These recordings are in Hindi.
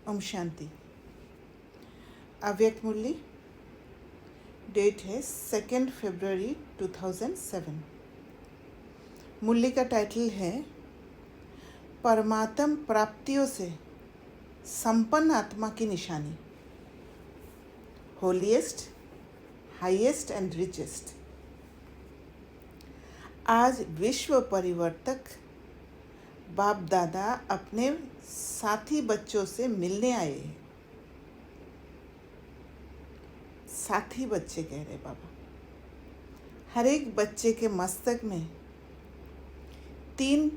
ओम शांति। अव्यक्त मुरली, डेट है 2 फरवरी 2007। मुरली का टाइटल है परमात्म प्राप्तियों से संपन्न आत्मा की निशानी, होलीएस्ट, हाईएस्ट एंड रिचेस्ट। आज विश्व परिवर्तक बाप दादा अपने साथी बच्चों से मिलने आए हैं। साथी बच्चे कह रहे बाबा। हर एक बच्चे के मस्तक में 3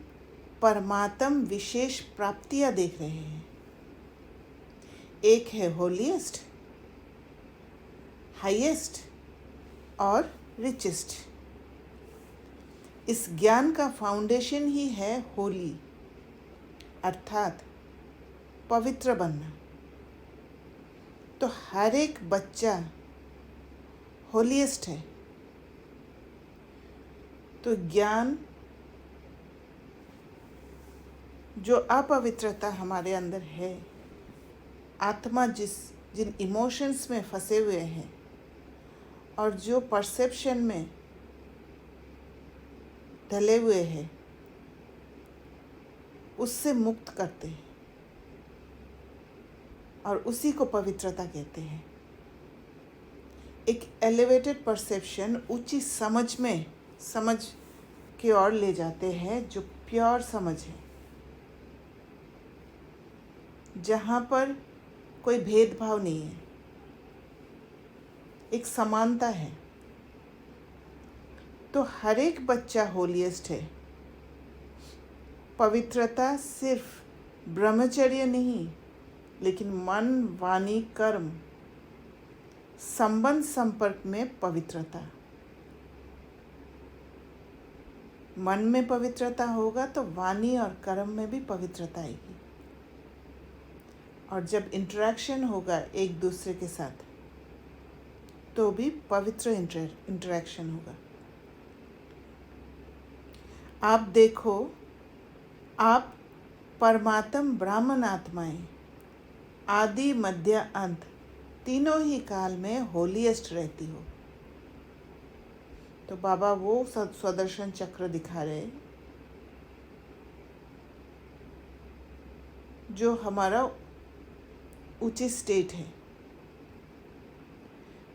परमात्म विशेष प्राप्तियां देख रहे हैं। एक है होलीएस्ट, हाईएस्ट और रिचेस्ट। इस ज्ञान का फाउंडेशन ही है होली, अर्थात पवित्र बनना। तो हर एक बच्चा होलीएस्ट है। तो ज्ञान, जो अपवित्रता हमारे अंदर है, आत्मा जिन इमोशंस में फंसे हुए हैं और जो परसेप्शन में ढले हुए हैं, उससे मुक्त करते हैं और उसी को पवित्रता कहते हैं। एक एलिवेटेड परसेप्शन ऊंची समझ की ओर ले जाते हैं, जो प्योर समझ है, जहाँ पर कोई भेदभाव नहीं है, एक समानता है। तो हर एक बच्चा होलीएस्ट है। पवित्रता सिर्फ ब्रह्मचर्य नहीं, लेकिन मन, वाणी, कर्म, संबंध संपर्क में पवित्रता। मन में पवित्रता होगा तो वाणी और कर्म में भी पवित्रता आएगी। और जब इंटरेक्शन होगा एक दूसरे के साथ, तो भी पवित्र इंटरेक्शन होगा। आप देखो, आप परमात्म ब्राह्मण आत्माएं आदि, मध्य, अंत तीनों ही काल में होलीएस्ट रहती हो। तो बाबा वो स्वदर्शन चक्र दिखा रहे, जो हमारा उचित स्टेट है।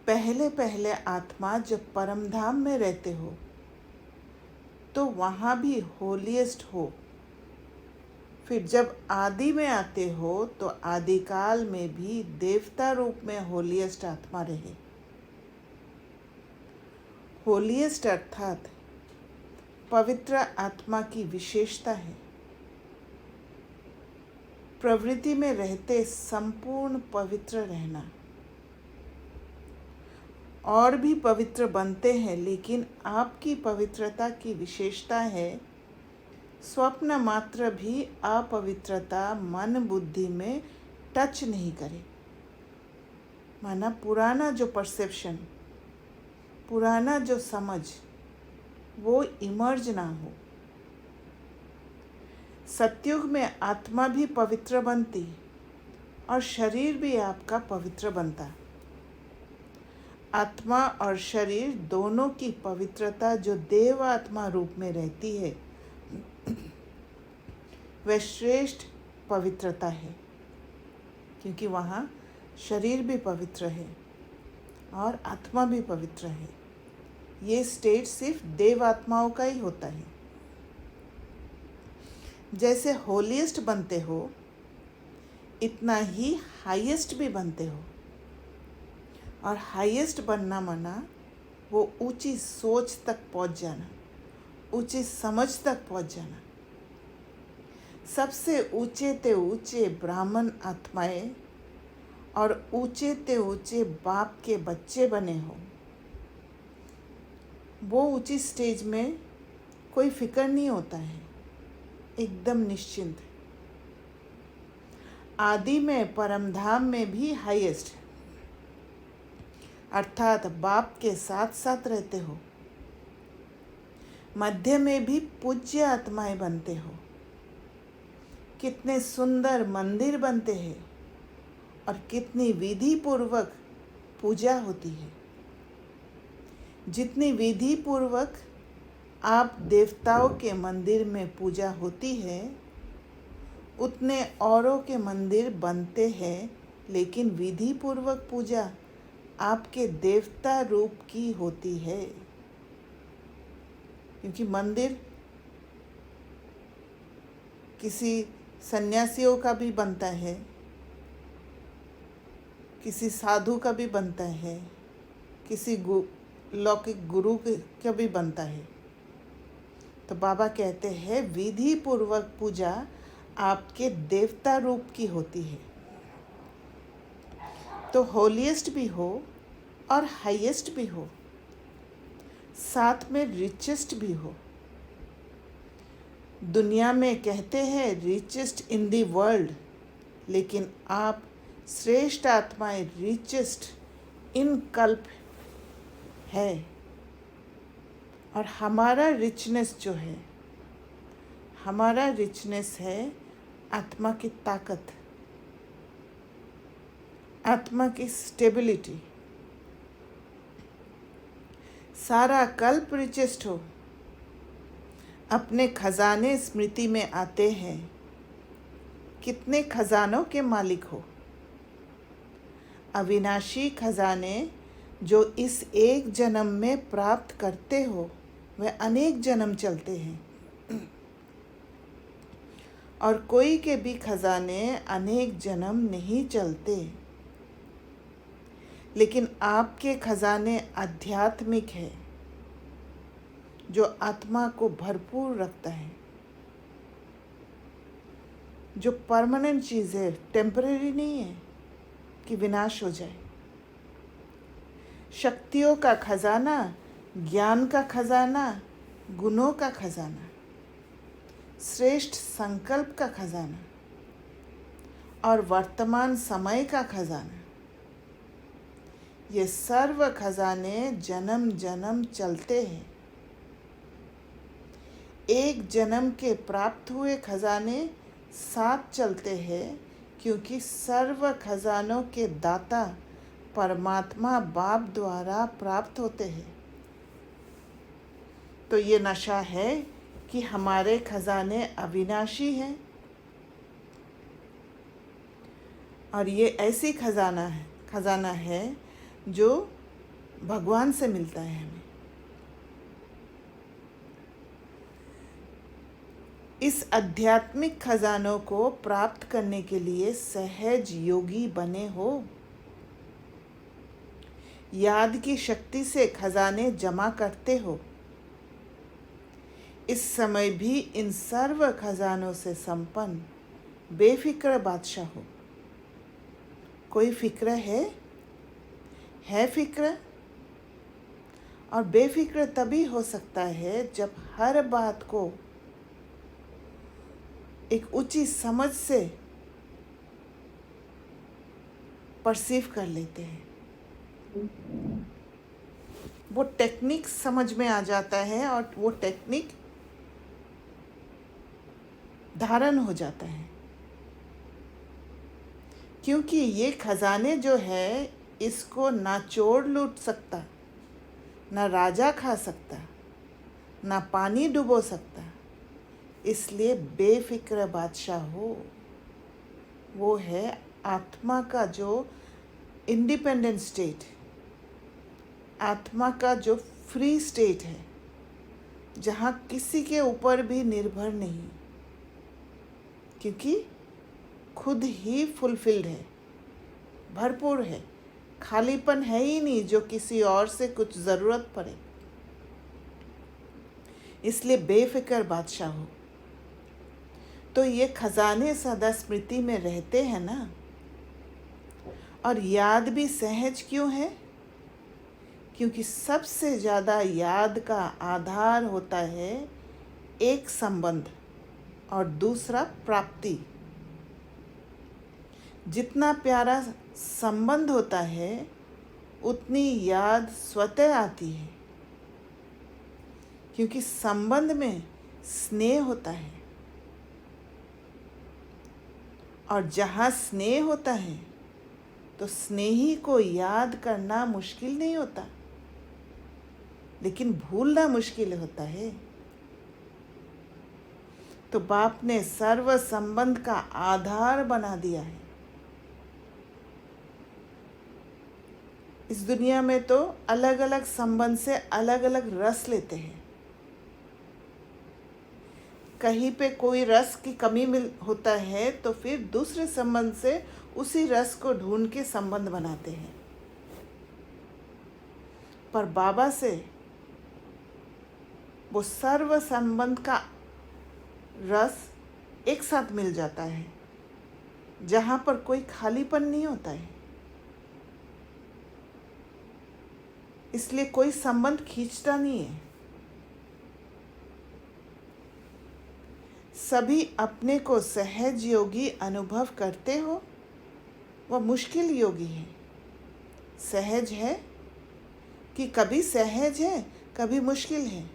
पहले आत्मा जब परम धाम में रहते हो तो वहाँ भी होलीएस्ट हो। फिर जब आदि में आते हो तो आदिकाल में भी देवता रूप में होलीएस्ट आत्मा रहे। होलीएस्ट अर्थात पवित्र आत्मा की विशेषता है। प्रवृत्ति में रहते संपूर्ण पवित्र रहना। और भी पवित्र बनते हैं, लेकिन आपकी पवित्रता की विशेषता है स्वप्न मात्र भी अपवित्रता मन बुद्धि में टच नहीं करे। माना पुराना जो परसेप्शन, पुराना जो समझ, वो इमर्ज ना हो। सतयुग में आत्मा भी पवित्र बनती और शरीर भी आपका पवित्र बनता। आत्मा और शरीर दोनों की पवित्रता जो देव आत्मा रूप में रहती है, वह श्रेष्ठ पवित्रता है, क्योंकि वहाँ शरीर भी पवित्र है और आत्मा भी पवित्र है। ये स्टेट सिर्फ देव आत्माओं का ही होता है। जैसे होलीएस्ट बनते हो, इतना ही हाईएस्ट भी बनते हो। और हाईएस्ट बनना माना वो ऊंची सोच तक पहुंच जाना, ऊंची समझ तक पहुंच जाना। सबसे ऊंचे ते ऊंचे ब्राह्मण आत्माएं और ऊंचे ते ऊंचे बाप के बच्चे बने हो। वो ऊंची स्टेज में कोई फिक्र नहीं होता है, एकदम निश्चिंत। आदि में परमधाम में भी हाईएस्ट, अर्थात बाप के साथ साथ रहते हो। मध्य में भी पूज्य आत्माएं बनते हो। कितने सुंदर मंदिर बनते हैं, और कितनी विधि पूर्वक पूजा होती है। जितनी विधि पूर्वक आप देवताओं के मंदिर में पूजा होती है, उतने औरों के मंदिर बनते हैं, लेकिन विधि पूर्वक पूजा आपके देवता रूप की होती है। क्योंकि मंदिर किसी सन्यासियों का भी बनता है, किसी साधु का भी बनता है, किसी लौकिक गुरु का भी बनता है। तो बाबा कहते हैं विधि पूर्वक पूजा आपके देवता रूप की होती है। तो होलीएस्ट भी हो और हाईएस्ट भी हो, साथ में रिचेस्ट भी हो। दुनिया में कहते हैं रिचेस्ट इन द वर्ल्ड, लेकिन आप श्रेष्ठ आत्माएं रिचेस्ट इन कल्प है। और हमारा रिचनेस जो है, हमारा रिचनेस है आत्मा की ताकत, आत्मा की स्टेबिलिटी। सारा कल्प रिचेस्ट हो, अपने खजाने स्मृति में आते हैं। कितने खजानों के मालिक हो। अविनाशी खजाने जो इस एक जन्म में प्राप्त करते हो, वह अनेक जन्म चलते हैं। और कोई के भी खजाने अनेक जन्म नहीं चलते, लेकिन आपके खजाने आध्यात्मिक है, जो आत्मा को भरपूर रखता है, जो परमानेंट चीज़ है, टेम्परेरी नहीं है कि विनाश हो जाए। शक्तियों का खजाना, ज्ञान का खजाना, गुणों का खजाना, श्रेष्ठ संकल्प का खजाना और वर्तमान समय का खजाना, ये सर्व खजाने जन्म जन्म चलते हैं। एक जन्म के प्राप्त हुए खजाने साथ चलते हैं, क्योंकि सर्व खजानों के दाता परमात्मा बाप द्वारा प्राप्त होते हैं। तो ये नशा है कि हमारे खजाने अविनाशी हैं, और ये ऐसी खजाना है जो भगवान से मिलता है हमें। इस आध्यात्मिक खजानों को प्राप्त करने के लिए सहज योगी बने हो। याद की शक्ति से खजाने जमा करते हो। इस समय भी इन सर्व खजानों से संपन्न बेफिक्र बादशाह हो। कोई फिक्र है फिक्र। और बेफिक्र तभी हो सकता है जब हर बात को एक उचित समझ से परसीव कर लेते हैं। वो टेक्निक समझ में आ जाता है और वो टेक्निक धारण हो जाता है। क्योंकि ये खजाने जो है, इसको ना चोर लूट सकता, ना राजा खा सकता, ना पानी डुबो सकता। इसलिए बेफिक्र बादशाह हो। वो है आत्मा का जो इंडिपेंडेंट स्टेट, आत्मा का जो फ्री स्टेट है, जहाँ किसी के ऊपर भी निर्भर नहीं, क्योंकि खुद ही फुलफिल्ड है, भरपूर है। खालीपन है ही नहीं जो किसी और से कुछ ज़रूरत पड़े। इसलिए बेफिक्र बादशाह हो। तो ये खजाने सदा स्मृति में रहते हैं ना। और याद भी सहज क्यों है? क्योंकि सबसे ज़्यादा याद का आधार होता है एक संबंध और दूसरा प्राप्ति। जितना प्यारा संबंध होता है, उतनी याद स्वतः आती है, क्योंकि संबंध में स्नेह होता है। और जहाँ स्नेह होता है, तो स्नेही को याद करना मुश्किल नहीं होता, लेकिन भूलना मुश्किल होता है। तो बाप ने सर्व संबंध का आधार बना दिया है। इस दुनिया में तो अलग अलग संबंध से अलग अलग रस लेते हैं। कहीं पे कोई रस की कमी होता है तो फिर दूसरे संबंध से उसी रस को ढूंढ के संबंध बनाते हैं। पर बाबा से वो सर्व संबंध का रस एक साथ मिल जाता है, जहाँ पर कोई खालीपन नहीं होता है। इसलिए कोई संबंध खींचता नहीं है। सभी अपने को सहज योगी अनुभव करते हो, वह मुश्किल योगी है। सहज है कि कभी सहज है, कभी मुश्किल है।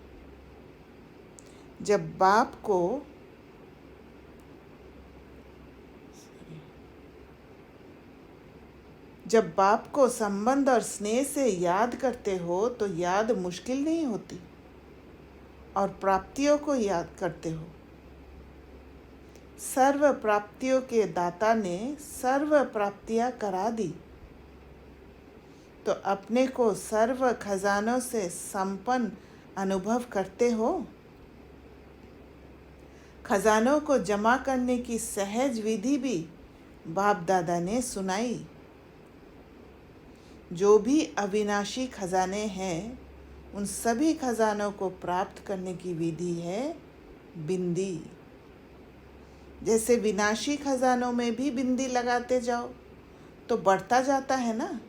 जब बाप को संबंध और स्नेह से याद करते हो तो याद मुश्किल नहीं होती, और प्राप्तियों को याद करते हो। सर्व प्राप्तियों के दाता ने सर्व प्राप्तियां करा दी, तो अपने को सर्व खजानों से संपन्न अनुभव करते हो। खजानों को जमा करने की सहज विधि भी बाप दादा ने सुनाई। जो भी अविनाशी खजाने हैं, उन सभी खजानों को प्राप्त करने की विधि है बिंदी। जैसे विनाशी खजानों में भी बिंदी लगाते जाओ तो बढ़ता जाता है ना,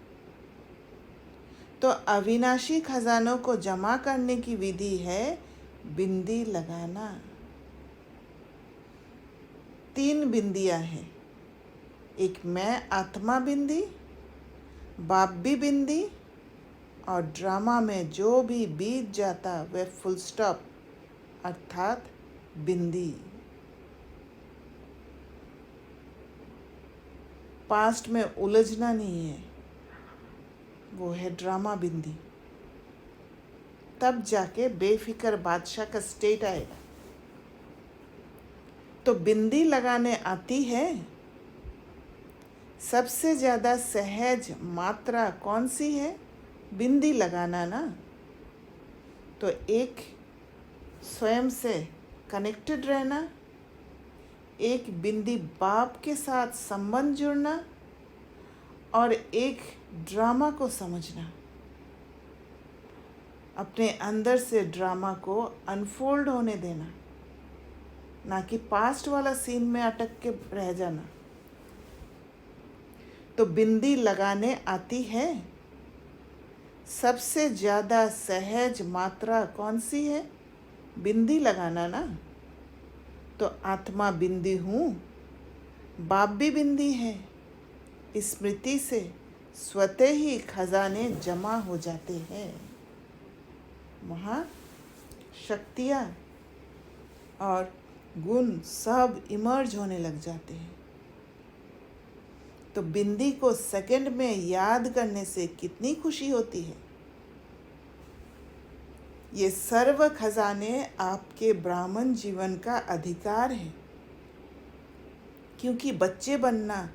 तो अविनाशी खजानों को जमा करने की विधि है बिंदी लगाना। 3 बिंदियां हैं, एक मैं आत्मा बिंदी, बाप भी बिंदी, और ड्रामा में जो भी बीत जाता वह फुल स्टॉप अर्थात बिंदी। पास्ट में उलझना नहीं है, वो है ड्रामा बिंदी। तब जाके बेफिक्र बादशाह का स्टेट आएगा। तो बिंदी लगाने आती है। सबसे ज़्यादा सहज मात्रा कौन सी है? बिंदी लगाना ना। तो एक स्वयं से कनेक्टेड रहना, एक बिंदी बाप के साथ संबंध जुड़ना, और एक ड्रामा को समझना। अपने अंदर से ड्रामा को अनफोल्ड होने देना, ना कि पास्ट वाला सीन में अटक के रह जाना। तो बिंदी लगाने आती है। सबसे ज़्यादा सहज मात्रा कौन सी है? बिंदी लगाना ना। तो आत्मा बिंदी हूँ, बाप भी बिंदी है। स्मृति से स्वतः ही खजाने जमा हो जाते हैं। वहाँ शक्तियाँ और गुण सब इमर्ज होने लग जाते हैं। तो बिंदी को सेकंड में याद करने से कितनी खुशी होती है। ये सर्व खजाने आपके ब्राह्मण जीवन का अधिकार है, क्योंकि बच्चे बनना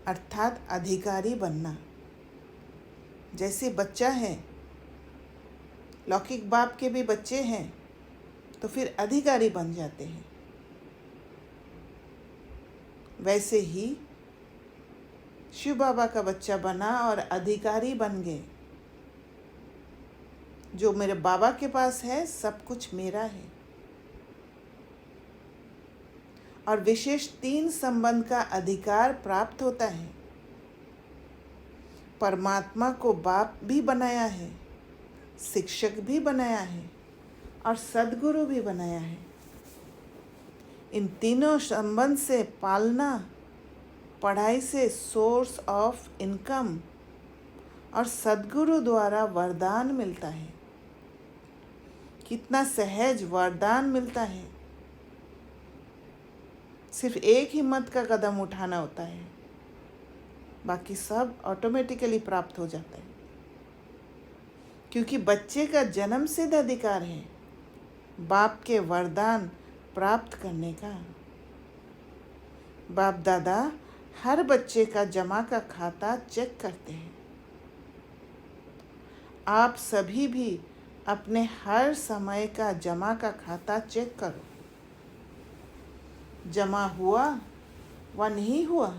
अर्थात अधिकारी बनना। जैसे बच्चा है, लौकिक बाप के भी बच्चे हैं, तो फिर अधिकारी बन जाते हैं। वैसे ही शिव बाबा का बच्चा बना और अधिकारी बन गए। जो मेरे बाबा के पास है सब कुछ मेरा है। और विशेष 3 संबंध का अधिकार प्राप्त होता है। परमात्मा को बाप भी बनाया है, शिक्षक भी बनाया है, और सद्गुरु भी बनाया है। इन तीनों संबंध से पालना, पढ़ाई से सोर्स ऑफ इनकम, और सद्गुरु द्वारा वरदान मिलता है। कितना सहज वरदान मिलता है। सिर्फ एक हिम्मत का कदम उठाना होता है। बाकी सब ऑटोमेटिकली प्राप्त हो जाता है, क्योंकि बच्चे का जन्म सिद्ध अधिकार है बाप के वरदान प्राप्त करने का। बाप दादा हर बच्चे का जमा का खाता चेक करते हैं। आप सभी भी अपने हर समय का जमा का खाता चेक करो। जमा हुआ व नहीं हुआ,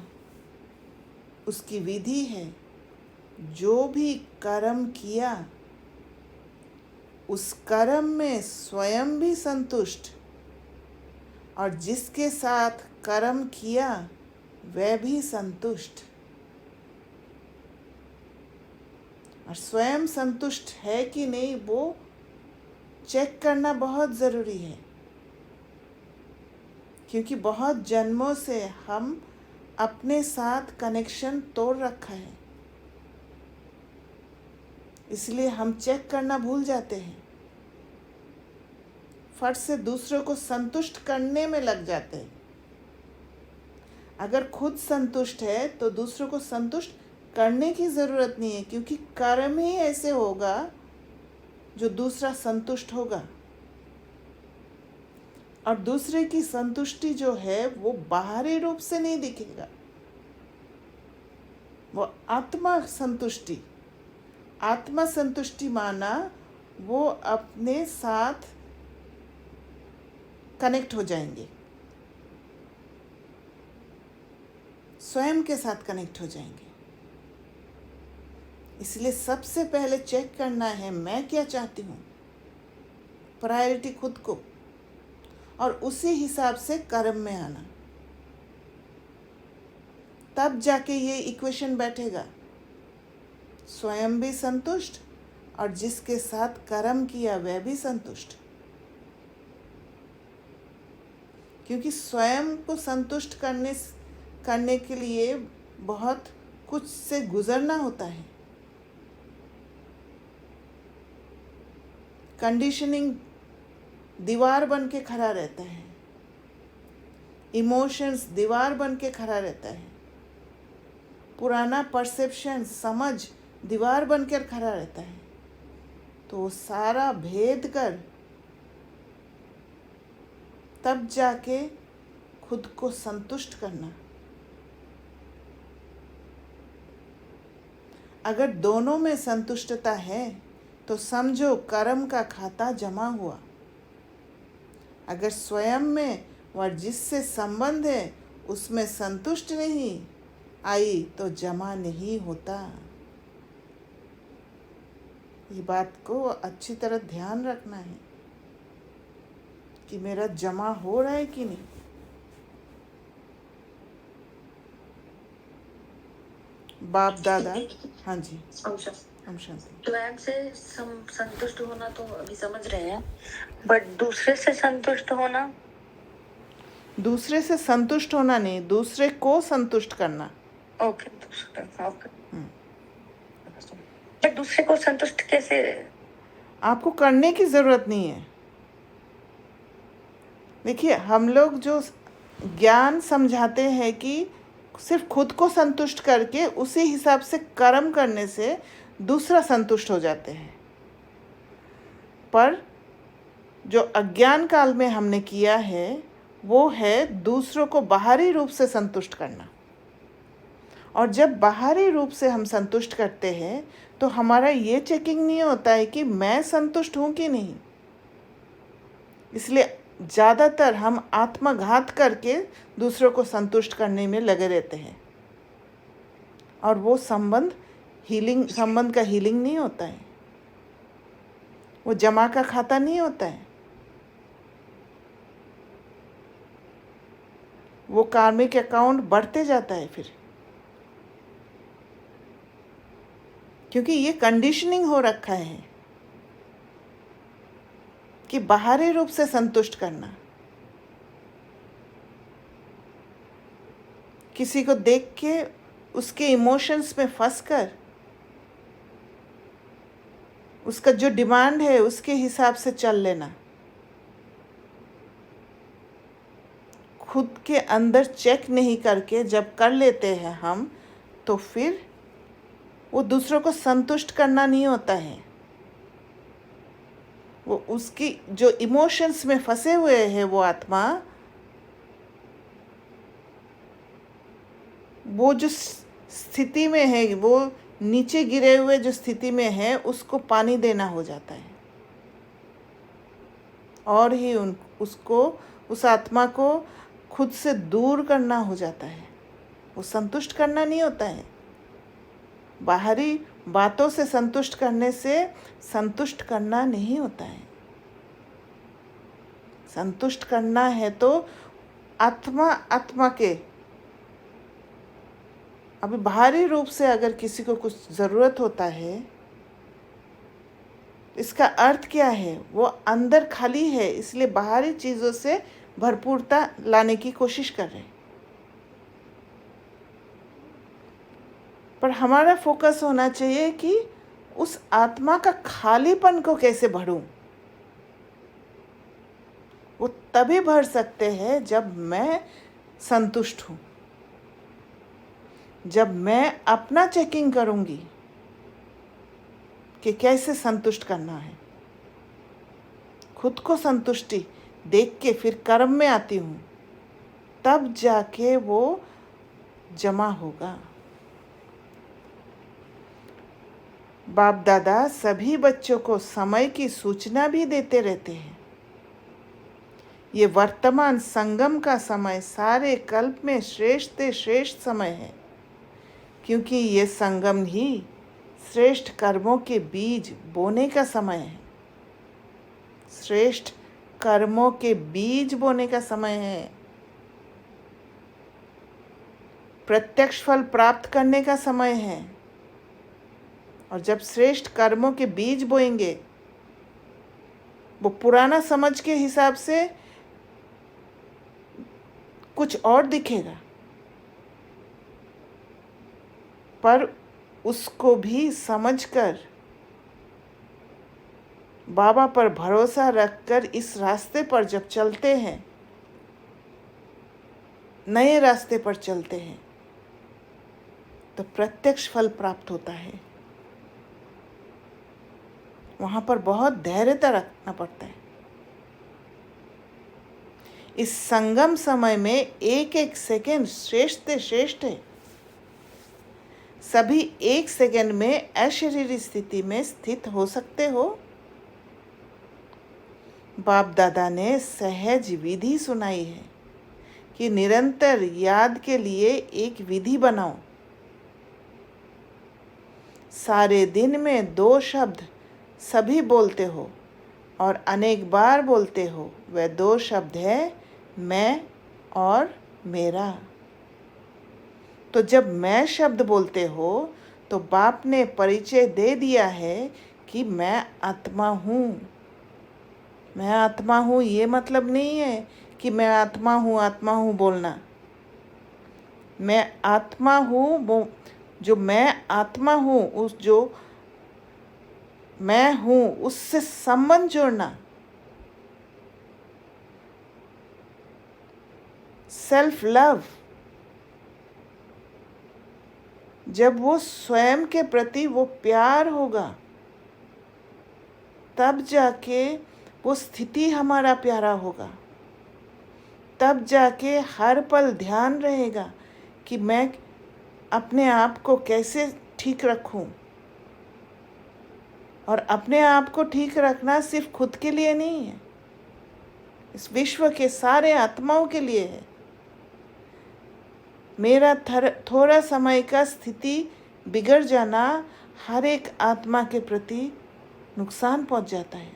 उसकी विधि है। जो भी कर्म किया उस कर्म में स्वयं भी संतुष्ट, और जिसके साथ कर्म किया वह भी संतुष्ट। और स्वयं संतुष्ट है कि नहीं वो चेक करना बहुत ज़रूरी है, क्योंकि बहुत जन्मों से हम अपने साथ कनेक्शन तोड़ रखा है, इसलिए हम चेक करना भूल जाते हैं। फट से दूसरों को संतुष्ट करने में लग जाते हैं। अगर खुद संतुष्ट है तो दूसरों को संतुष्ट करने की ज़रूरत नहीं है, क्योंकि कर्म ही ऐसे होगा जो दूसरा संतुष्ट होगा। और दूसरे की संतुष्टि जो है वो बाहरी रूप से नहीं दिखेगा, वो आत्मा संतुष्टि। आत्मा संतुष्टि माना वो अपने साथ कनेक्ट हो जाएंगे, स्वयं के साथ कनेक्ट हो जाएंगे। इसलिए सबसे पहले चेक करना है मैं क्या चाहती हूँ, प्रायोरिटी खुद को, और उसी हिसाब से कर्म में आना। तब जाके ये इक्वेशन बैठेगा, स्वयं भी संतुष्ट और जिसके साथ कर्म किया वह भी संतुष्ट। क्योंकि स्वयं को संतुष्ट करने के लिए बहुत कुछ से गुजरना होता है। कंडीशनिंग दीवार बन के खड़ा रहता है, इमोशंस दीवार बन के खड़ा रहता है, पुराना परसेप्शन समझ दीवार बनकर खड़ा रहता है। तो सारा भेद कर तब जाके खुद को संतुष्ट करना। अगर दोनों में संतुष्टता है तो समझो कर्म का खाता जमा हुआ। अगर स्वयं में व जिससे संबंध है उसमें संतुष्ट नहीं आई तो जमा नहीं होता। ये बात को अच्छी तरह ध्यान रखना है कि मेरा जमा हो रहा है कि नहीं। बाप दादा, हाँ जी, हम शांति। स्वयं से संतुष्ट होना तो अभी समझ रहे हैं, बट दूसरे से संतुष्ट होना, दूसरे से संतुष्ट होना नहीं, दूसरे को संतुष्ट करना। ओके, बट दूसरे को संतुष्ट कैसे? आपको करने की जरूरत नहीं है। देखिए, हम लोग जो ज्ञान समझाते हैं कि सिर्फ खुद को संतुष्ट करके उसी हिसाब से कर्म करने से दूसरा संतुष्ट हो जाते हैं, पर जो अज्ञान काल में हमने किया है वो है दूसरों को बाहरी रूप से संतुष्ट करना। और जब बाहरी रूप से हम संतुष्ट करते हैं तो हमारा ये चेकिंग नहीं होता है कि मैं संतुष्ट हूँ कि नहीं। इसलिए ज़्यादातर हम आत्मघात करके दूसरों को संतुष्ट करने में लगे रहते हैं, और वो संबंध का हीलिंग नहीं होता है, वो जमा का खाता नहीं होता है, वो कार्मिक अकाउंट बढ़ते जाता है फिर, क्योंकि ये कंडीशनिंग हो रखा है कि बाहरी रूप से संतुष्ट करना। किसी को देख के उसके इमोशंस में फंसकर उसका जो डिमांड है उसके हिसाब से चल लेना, खुद के अंदर चेक नहीं करके जब कर लेते हैं हम, तो फिर वो दूसरों को संतुष्ट करना नहीं होता है। वो उसकी जो इमोशंस में फंसे हुए है वो आत्मा, वो जो स्थिति में है, वो नीचे गिरे हुए जो स्थिति में है, उसको पानी देना हो जाता है और ही उसको, उस आत्मा को खुद से दूर करना हो जाता है। वो संतुष्ट करना नहीं होता है। बाहरी बातों से संतुष्ट करने से संतुष्ट करना नहीं होता है। संतुष्ट करना है तो आत्मा के, अभी बाहरी रूप से अगर किसी को कुछ ज़रूरत होता है, इसका अर्थ क्या है? वो अंदर खाली है, इसलिए बाहरी चीज़ों से भरपूरता लाने की कोशिश कर रहे हैं। पर हमारा फोकस होना चाहिए कि उस आत्मा का खालीपन को कैसे भरूं। वो तभी भर सकते हैं जब मैं संतुष्ट हूँ, जब मैं अपना चेकिंग करूँगी कि कैसे संतुष्ट करना है। खुद को संतुष्टि देख के फिर कर्म में आती हूँ, तब जाके वो जमा होगा। बाप दादा सभी बच्चों को समय की सूचना भी देते रहते हैं। ये वर्तमान संगम का समय सारे कल्प में श्रेष्ठ से श्रेष्ठ समय है, क्योंकि ये संगम ही श्रेष्ठ कर्मों के बीज बोने का समय है। श्रेष्ठ कर्मों के बीज बोने का समय है। प्रत्यक्ष फल प्राप्त करने का समय है। और जब श्रेष्ठ कर्मों के बीज बोएंगे, वो पुराना समझ के हिसाब से कुछ और दिखेगा, पर उसको भी समझकर बाबा पर भरोसा रखकर इस रास्ते पर जब चलते हैं, नए रास्ते पर चलते हैं, तो प्रत्यक्ष फल प्राप्त होता है। वहाँ पर बहुत धैर्यता रखना पड़ता है। इस संगम समय में एक एक सेकंड श्रेष्ठ से श्रेष्ठ है। सभी एक सेकंड में अशरीरी स्थिति में स्थित हो सकते हो। बाप दादा ने सहज विधि सुनाई है कि निरंतर याद के लिए एक विधि बनाओ। सारे दिन में 2 शब्द सभी बोलते हो और अनेक बार बोलते हो। वह 2 शब्द है मैं और मेरा। तो जब मैं शब्द बोलते हो तो बाप ने परिचय दे दिया है कि मैं आत्मा हूँ। मैं आत्मा हूँ ये मतलब नहीं है कि मैं आत्मा हूँ बोलना। मैं आत्मा हूँ, वो जो मैं आत्मा हूँ, उस जो मैं हूँ उससे संबंध जोड़ना। सेल्फ लव, जब वो स्वयं के प्रति वो प्यार होगा, तब जाके वो स्थिति हमारा प्यारा होगा। तब जाके हर पल ध्यान रहेगा कि मैं अपने आप को कैसे ठीक रखूं। और अपने आप को ठीक रखना सिर्फ खुद के लिए नहीं है, इस विश्व के सारे आत्माओं के लिए है। मेरा थोड़ा समय का स्थिति बिगड़ जाना हर एक आत्मा के प्रति नुकसान पहुंच जाता है।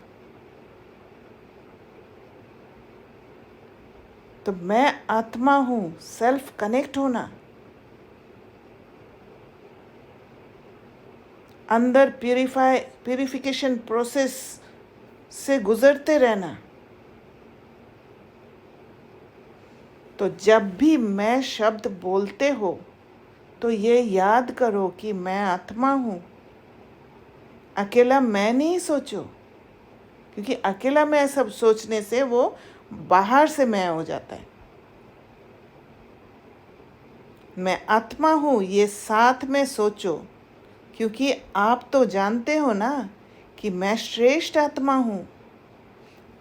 तो मैं आत्मा हूँ, सेल्फ कनेक्ट होना, अंदर प्यूरिफिकेशन प्रोसेस से गुजरते रहना। तो जब भी मैं शब्द बोलते हो तो ये याद करो कि मैं आत्मा हूँ। अकेला मैं नहीं सोचो, क्योंकि अकेला मैं सब सोचने से वो बाहर से मैं हो जाता है। मैं आत्मा हूँ, ये साथ में सोचो, क्योंकि आप तो जानते हो ना कि मैं श्रेष्ठ आत्मा हूँ,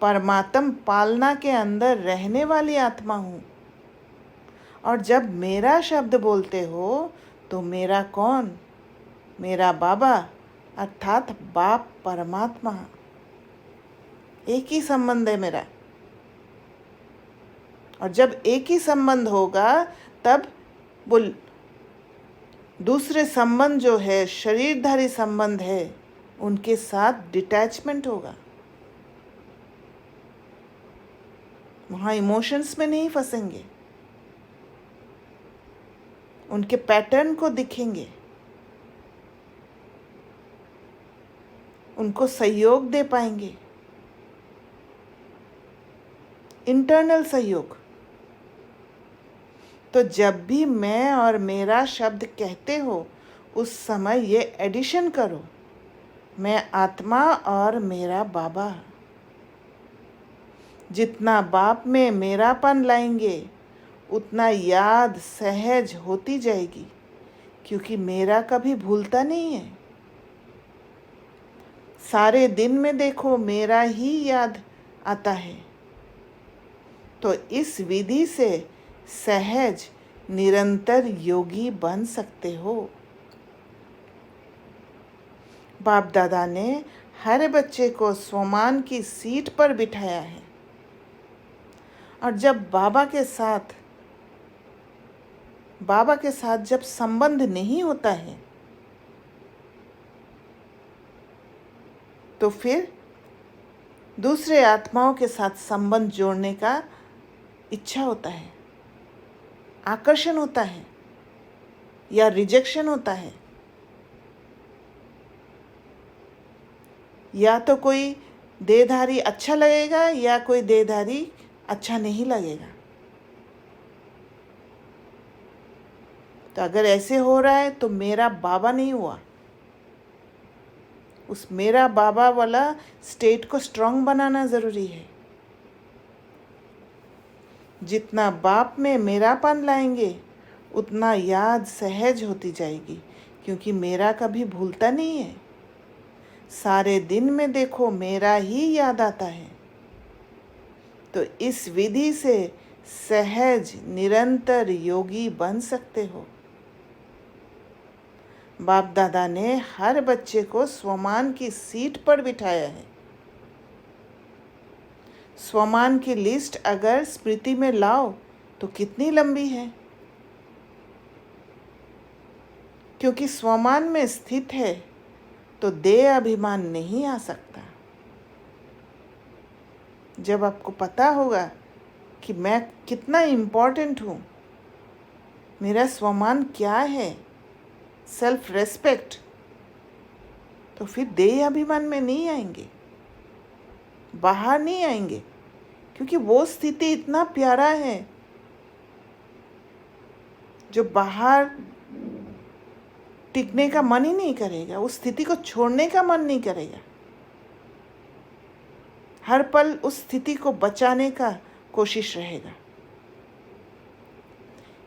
परमात्म पालना के अंदर रहने वाली आत्मा हूँ। और जब मेरा शब्द बोलते हो तो मेरा कौन? मेरा बाबा अर्थात बाप परमात्मा। एक ही संबंध है मेरा। और जब एक ही संबंध होगा तब वो दूसरे संबंध जो है, शरीरधारी संबंध है, उनके साथ डिटैचमेंट होगा। वहाँ इमोशंस में नहीं फंसेंगे, उनके पैटर्न को दिखेंगे, उनको सहयोग दे पाएंगे, इंटरनल सहयोग। तो जब भी मैं और मेरा शब्द कहते हो उस समय ये एडिशन करो, मैं आत्मा और मेरा बाबा। जितना बाप में मेरापन लाएंगे उतना याद सहज होती जाएगी, क्योंकि मेरा कभी भूलता नहीं है। सारे दिन में देखो मेरा ही याद आता है। तो इस विधि से सहज निरंतर योगी बन सकते हो। बाप दादा ने हर बच्चे को स्वमान की सीट पर बिठाया है। और जब बाबा के साथ जब संबंध नहीं होता है तो फिर दूसरे आत्माओं के साथ संबंध जोड़ने का इच्छा होता है, आकर्षण होता है या रिजेक्शन होता है। या तो कोई देहधारी अच्छा लगेगा या कोई देहधारी अच्छा नहीं लगेगा। तो अगर ऐसे हो रहा है तो मेरा बाबा नहीं हुआ। उस मेरा बाबा वाला स्टेट को स्ट्रांग बनाना ज़रूरी है। जितना बाप में मेरापन लाएंगे उतना याद सहज होती जाएगी, क्योंकि मेरा कभी भूलता नहीं है। सारे दिन में देखो मेरा ही याद आता है। तो इस विधि से सहज निरंतर योगी बन सकते हो। बाप दादा ने हर बच्चे को स्वमान की सीट पर बिठाया है। स्वमान की लिस्ट अगर स्मृति में लाओ तो कितनी लंबी है, क्योंकि स्वमान में स्थित है तो देह अभिमान नहीं आ सकता। जब आपको पता होगा कि मैं कितना इम्पोर्टेंट हूँ, मेरा स्वमान क्या है, सेल्फ रेस्पेक्ट, तो फिर देह अभिमान में नहीं आएंगे, बाहर नहीं आएंगे, क्योंकि वो स्थिति इतना प्यारा है जो बाहर टिकने का मन ही नहीं करेगा, उस स्थिति को छोड़ने का मन नहीं करेगा। हर पल उस स्थिति को बचाने का कोशिश रहेगा।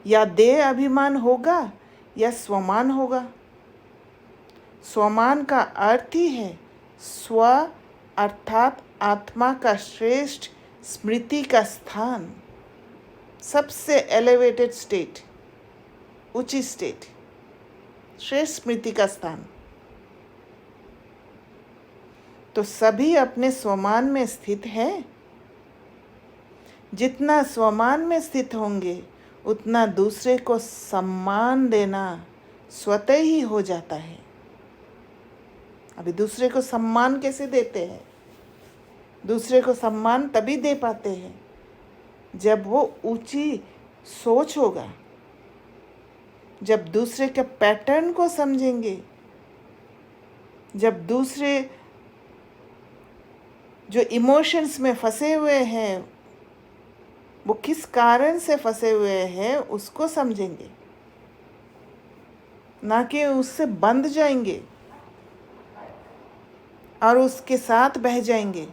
या देह अभिमान होगा या स्वमान होगा। स्वमान का अर्थ ही है स्व अर्थात आत्मा का श्रेष्ठ स्मृति का स्थान, सबसे एलिवेटेड स्टेट, ऊंची स्टेट, श्रेष्ठ स्मृति का स्थान। तो सभी अपने स्वमान में स्थित हैं। जितना स्वमान में स्थित होंगे उतना दूसरे को सम्मान देना स्वतः ही हो जाता है। अभी दूसरे को सम्मान कैसे देते हैं? दूसरे को सम्मान तभी दे पाते हैं जब वो ऊंची सोच होगा, जब दूसरे के पैटर्न को समझेंगे, जब दूसरे जो इमोशंस में फंसे हुए हैं वो किस कारण से फंसे हुए हैं उसको समझेंगे, ना कि उससे बंध जाएंगे और उसके साथ बह जाएंगे।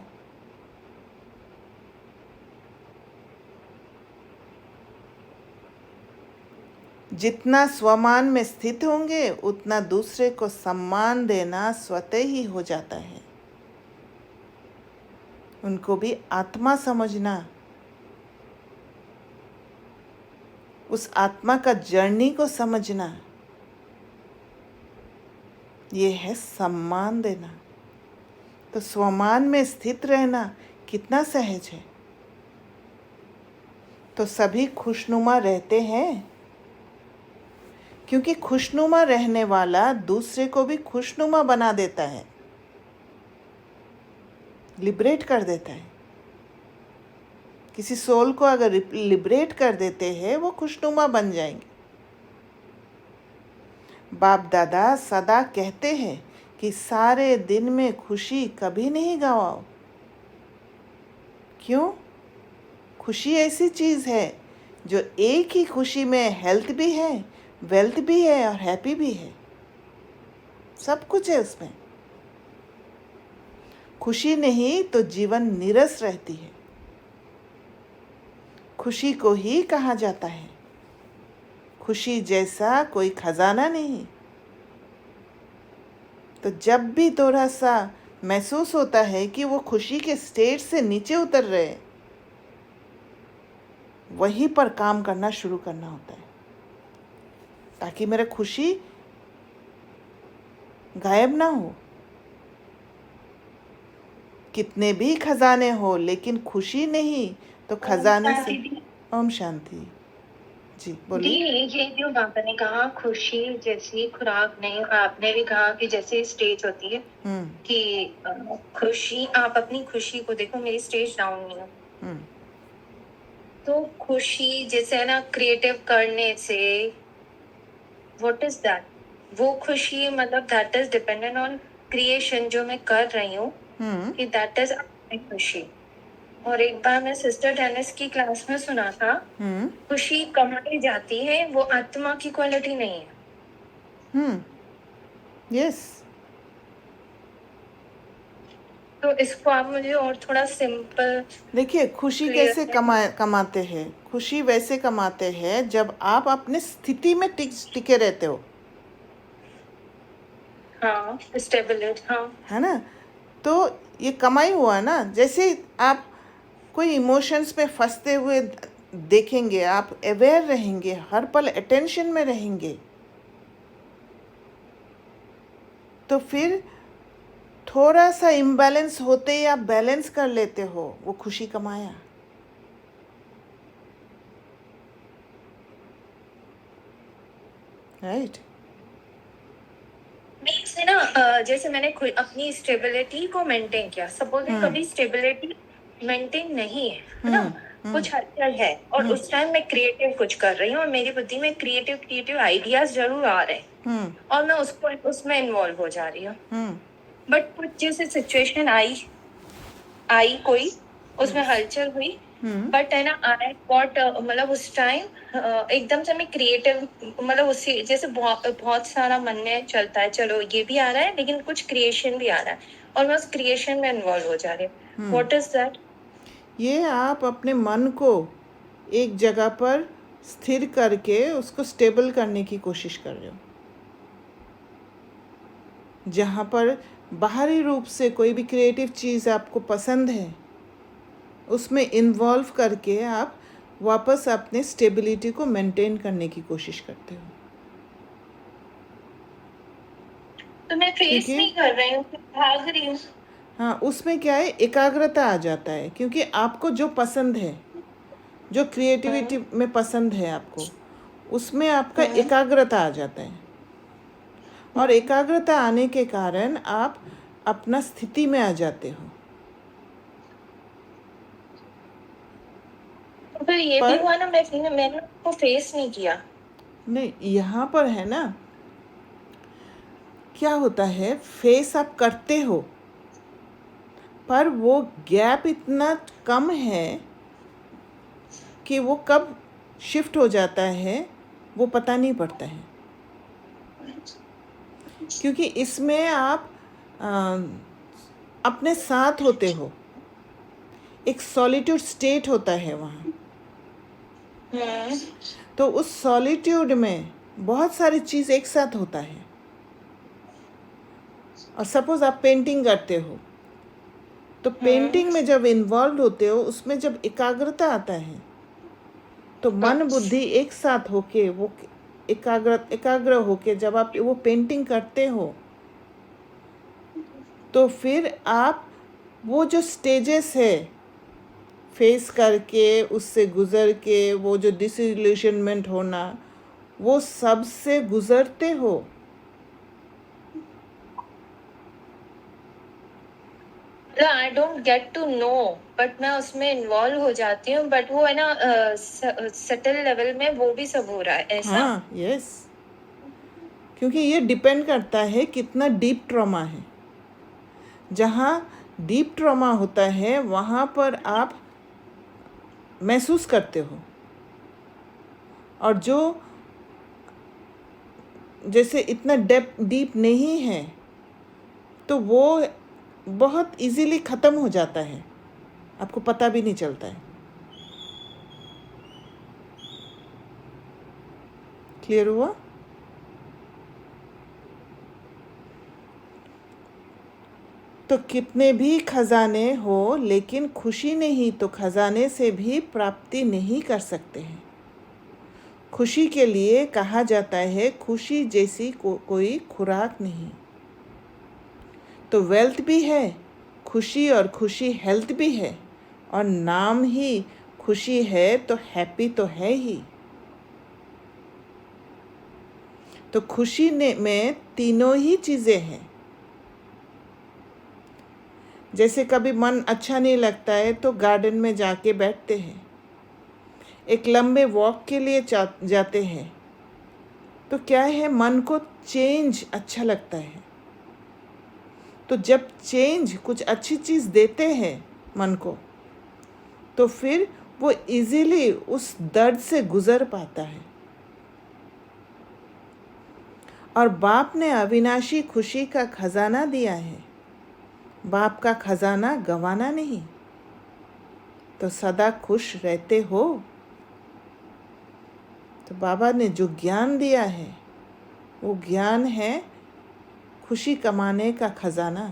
जितना स्वमान में स्थित होंगे उतना दूसरे को सम्मान देना स्वतः ही हो जाता है। उनको भी आत्मा समझना, उस आत्मा का जर्नी को समझना, ये है सम्मान देना। तो स्वमान में स्थित रहना कितना सहज है। तो सभी खुशनुमा रहते हैं, क्योंकि खुशनुमा रहने वाला दूसरे को भी खुशनुमा बना देता है, लिबरेट कर देता है। किसी सोल को अगर लिबरेट कर देते हैं वो खुशनुमा बन जाएंगे। बाप दादा सदा कहते हैं कि सारे दिन में खुशी कभी नहीं गवाओ। क्यों? खुशी ऐसी चीज़ है जो एक ही खुशी में हेल्थ भी है, वेल्थ भी है और हैप्पी भी है, सब कुछ है उसमें। खुशी नहीं तो जीवन नीरस रहती है। खुशी को ही कहा जाता है। खुशी जैसा कोई खजाना नहीं। तो जब भी थोड़ा सा महसूस होता है कि वो खुशी के स्टेज से नीचे उतर रहे हैं, वहीं पर काम करना शुरू करना होता है, ताकि मेरा खुशी गायब ना हो। कितने भी खजाने हो लेकिन खुशी नहीं तो खजाने से। ओम शांति जी बोलिए। ये जो बाबा ने कहा खुशी जैसी खुराक नहीं, आपने भी कहा कि जैसे स्टेज होती है कि खुशी, आप अपनी खुशी को देखो, मेरी स्टेज डाउन नहीं है। तो खुशी जैसे है ना, क्रिएटिव करने से व्हाट इज दैट, वो खुशी मतलब that is dependent on creation जो मैं कर रही हूँ, कि दैट इज अपनी खुशी। और एक बार मैं सिस्टर टेनिस की क्लास में सुना था, खुशी कमाई जाती है, वो आत्मा की क्वालिटी नहीं है। यस। तो इसको आप मुझे और थोड़ा सिंपल देखिए, खुशी कैसे कमाते हैं। खुशी वैसे कमाते हैं जब आप अपने स्थिति में टिके रहते हो। हाँ, स्टेबिलिटी, हाँ, है ना। तो ये कमाई हुआ ना। जैसे आप कोई इमोशंस में फंसते हुए देखेंगे, आप अवेयर रहेंगे, हर पल अटेंशन में रहेंगे, तो फिर थोड़ा सा इम्बैलेंस होते ही आप बैलेंस कर लेते हो, वो खुशी कमाया। राइट। से ना, जैसे मैंने अपनी स्टेबिलिटी को मेंटेन किया, सपोज कभी स्टेबिलिटी मेंटेन नहीं है ना, कुछ हलचल है और उस टाइम मैं क्रिएटिव कुछ कर रही हूँ और मेरी बुद्धि में क्रिएटिव आइडियाज जरूर आ रहे हैं और मैं उसमें इन्वॉल्व हो जा रही हूँ। बट कुछ जैसे सिचुएशन आई कोई, उसमें हलचल हुई, बट है ना, आई गॉट मतलब उस टाइम एकदम से मैं क्रिएटिव, मतलब उसी जैसे बहुत सारा मन में चलता है, चलो ये भी आ रहा है लेकिन कुछ क्रिएशन भी आ रहा है और मैं उस क्रिएशन में इन्वॉल्व हो जा रही हूँ। What is that? ये आप अपने मन को एक जगह पर स्थिर करके उसको स्टेबल करने की कोशिश कर रहे हो। जहाँ पर बाहरी रूप से कोई भी क्रिएटिव चीज़ आपको पसंद है, उसमें इन्वॉल्व करके आप वापस अपने स्टेबिलिटी को मेंटेन करने की कोशिश करते हो। तो मैं फेस नहीं कर रही हूँ, भाग रही हूँ। हाँ, उसमें क्या है, एकाग्रता आ जाता है, क्योंकि आपको जो पसंद है, जो क्रिएटिविटी में पसंद है आपको, उसमें आपका एकाग्रता आ जाता है। और एकाग्रता आने के कारण आप अपना स्थिति में आ जाते हो। तो फिर ये भी हुआ ना, मैंने उसको फेस नहीं किया। नहीं, यहाँ पर है ना, क्या होता है, फेस आप करते हो पर वो गैप इतना कम है कि वो कब शिफ्ट हो जाता है वो पता नहीं पड़ता है, क्योंकि इसमें आप अपने साथ होते हो। एक सॉलिट्यूड स्टेट होता है वहाँ। तो उस सॉलिट्यूड में बहुत सारी चीज़ एक साथ होता है। और सपोज आप पेंटिंग करते हो, तो पेंटिंग में जब इन्वॉल्व होते हो, उसमें जब एकाग्रता आता है, तो मन बुद्धि एक साथ होके वो एकाग्र होके जब आप वो पेंटिंग करते हो, तो फिर आप वो जो स्टेजेस है फेस करके, उससे गुज़र के, वो जो डिसइल्यूशनमेंट होना, वो सब से गुज़रते हो। I don't get to know, but मैं उसमें इन्वॉल्व हो जाती हूँ, बट वो है ना सटल लेवल में वो भी सब हो रहा है ऐसा। हाँ, यस, क्योंकि ये डिपेंड करता है कितना डीप ट्रॉमा है। जहाँ डीप ट्रॉमा होता है वहाँ पर आप महसूस करते हो, और जो जैसे इतना डीप नहीं है, तो वो बहुत इजीली ख़त्म हो जाता है, आपको पता भी नहीं चलता है। क्लियर हुआ? तो कितने भी खजाने हो, लेकिन खुशी नहीं तो खजाने से भी प्राप्ति नहीं कर सकते हैं। खुशी के लिए कहा जाता है, खुशी जैसी कोई खुराक नहीं। तो वेल्थ भी है खुशी, और खुशी हेल्थ भी है, और नाम ही खुशी है, तो हैप्पी तो है ही। तो खुशी में तीनों ही चीज़ें हैं। जैसे कभी मन अच्छा नहीं लगता है तो गार्डन में जाके बैठते हैं, एक लंबे वॉक के लिए जाते हैं, तो क्या है, मन को चेंज अच्छा लगता है। तो जब चेंज, कुछ अच्छी चीज़ देते हैं मन को, तो फिर वो इजीली उस दर्द से गुज़र पाता है। और बाप ने अविनाशी खुशी का खजाना दिया है। बाप का खजाना गंवाना नहीं, तो सदा खुश रहते हो। तो बाबा ने जो ज्ञान दिया है, वो ज्ञान है खुशी कमाने का खजाना।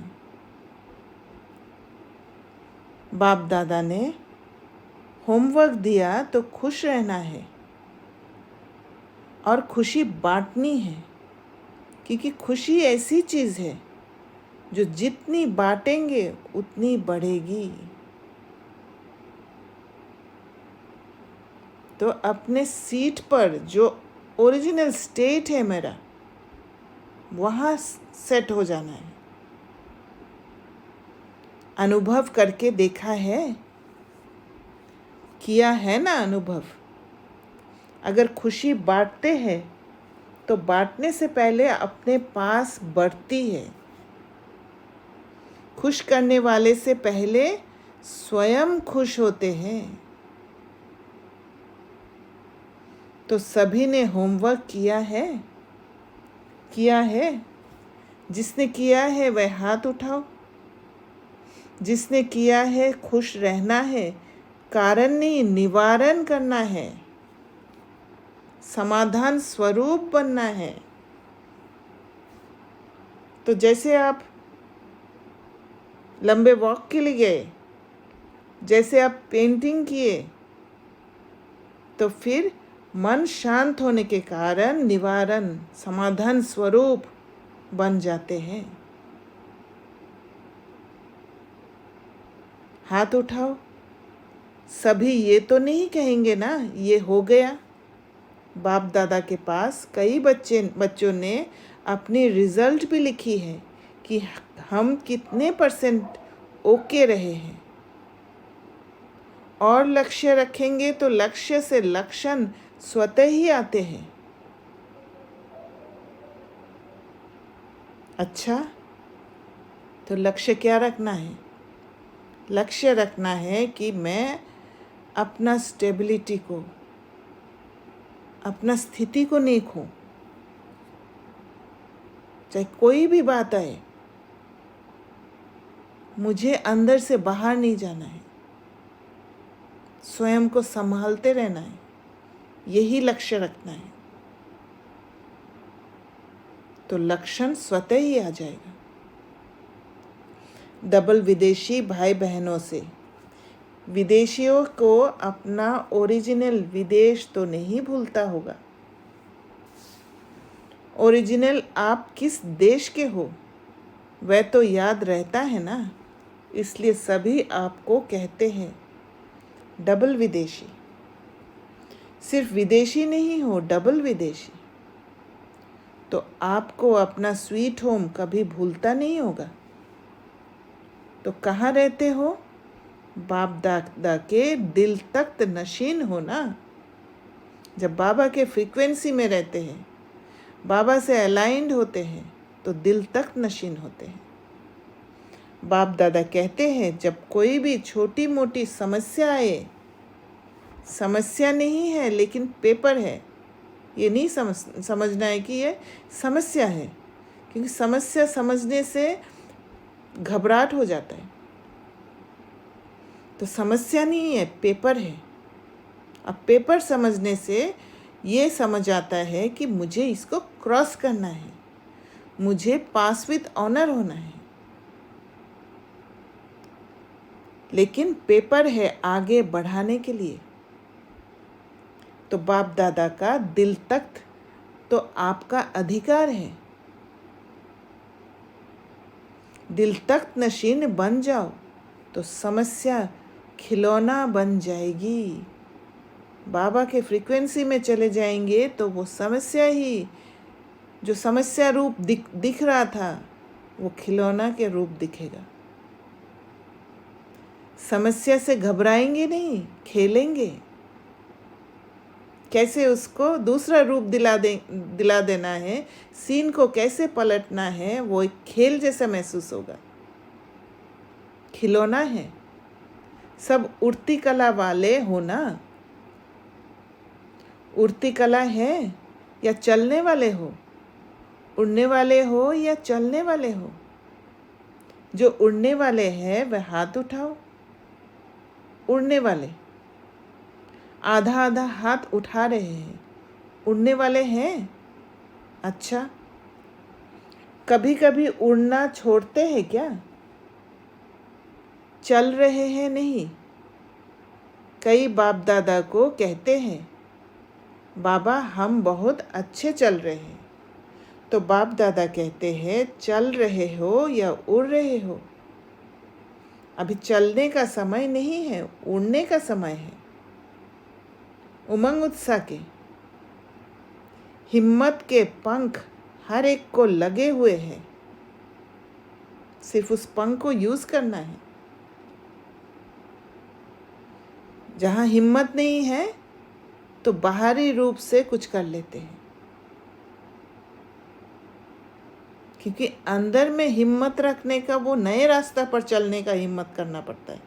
बाप दादा ने होमवर्क दिया तो खुश रहना है और खुशी बांटनी है, क्योंकि खुशी ऐसी चीज़ है जो जितनी बांटेंगे उतनी बढ़ेगी। तो अपने सीट पर जो ओरिजिनल स्टेट है मेरा, वहाँ सेट हो जाना है। अनुभव करके देखा है, किया है ना अनुभव। अगर खुशी बांटते हैं तो बांटने से पहले अपने पास बढ़ती है। खुश करने वाले से पहले स्वयं खुश होते हैं। तो सभी ने होमवर्क किया है? किया है? जिसने किया है वह हाथ उठाओ। जिसने किया है, खुश रहना है, कारण नहीं निवारण करना है, समाधान स्वरूप बनना है। तो जैसे आप लंबे वॉक के लिए गए, जैसे आप पेंटिंग किए, तो फिर मन शांत होने के कारण निवारण, समाधान स्वरूप बन जाते हैं। हाथ उठाओ। सभी ये तो नहीं कहेंगे ना ये हो गया। बाप दादा के पास कई बच्चों ने अपनी रिजल्ट भी लिखी है कि हम कितने % ओके रहे हैं। और लक्ष्य रखेंगे तो लक्ष्य से लक्षण स्वतः ही आते हैं। अच्छा, तो लक्ष्य क्या रखना है? लक्ष्य रखना है कि मैं अपना स्टेबिलिटी को, अपना स्थिति को नहीं खो। चाहे कोई भी बात आए, मुझे अंदर से बाहर नहीं जाना है, स्वयं को संभालते रहना है, यही लक्ष्य रखना है। तो लक्षण स्वतः ही आ जाएगा। डबल विदेशी भाई बहनों से विदेशियों को अपना ओरिजिनल विदेश तो नहीं भूलता होगा। ओरिजिनल आप किस देश के हो वह तो याद रहता है ना, इसलिए सभी आपको कहते हैं डबल विदेशी। सिर्फ विदेशी नहीं हो, डबल विदेशी। तो आपको अपना स्वीट होम कभी भूलता नहीं होगा। तो कहाँ रहते हो? बाप दादा के दिल तख्त नशीन हो ना। जब बाबा के फ्रीक्वेंसी में रहते हैं, बाबा से अलाइंड होते हैं, तो दिल तख्त नशीन होते हैं। बाप दादा कहते हैं जब कोई भी छोटी मोटी समस्या आए, समस्या नहीं है लेकिन पेपर है, ये नहीं समझना है कि ये समस्या है, क्योंकि समस्या समझने से घबराहट हो जाता है। तो समस्या नहीं है, पेपर है। अब पेपर समझने से ये समझ आता है कि मुझे इसको क्रॉस करना है, मुझे पास विद ऑनर होना है। लेकिन पेपर है आगे बढ़ाने के लिए। तो बाप दादा का दिल तख्त तो आपका अधिकार है। दिल तख्त नशीन बन जाओ तो समस्या खिलौना बन जाएगी। बाबा के फ्रीक्वेंसी में चले जाएंगे तो वो समस्या ही, जो समस्या रूप दिख रहा था, वो खिलौना के रूप दिखेगा। समस्या से घबराएंगे नहीं, खेलेंगे। कैसे उसको दूसरा रूप दिला देना है, सीन को कैसे पलटना है, वो एक खेल जैसा महसूस होगा। खिलौना है। सब उड़ती कला वाले हो ना। उड़ती कला है या चलने वाले हो? उड़ने वाले हो या चलने वाले हो? जो उड़ने वाले हैं वह हाथ उठाओ। उड़ने वाले आधा आधा हाथ उठा रहे हैं, उड़ने वाले हैं। अच्छा, कभी कभी उड़ना छोड़ते हैं क्या? चल रहे हैं नहीं। कई बाप दादा को कहते हैं बाबा हम बहुत अच्छे चल रहे हैं। तो बाप दादा कहते हैं चल रहे हो या उड़ रहे हो? अभी चलने का समय नहीं है, उड़ने का समय है। उमंग उत्साह के, हिम्मत के पंख हर एक को लगे हुए हैं। सिर्फ उस पंख को यूज करना है। जहाँ हिम्मत नहीं है तो बाहरी रूप से कुछ कर लेते हैं, क्योंकि अंदर में हिम्मत रखने का, वो नए रास्ता पर चलने का हिम्मत करना पड़ता है,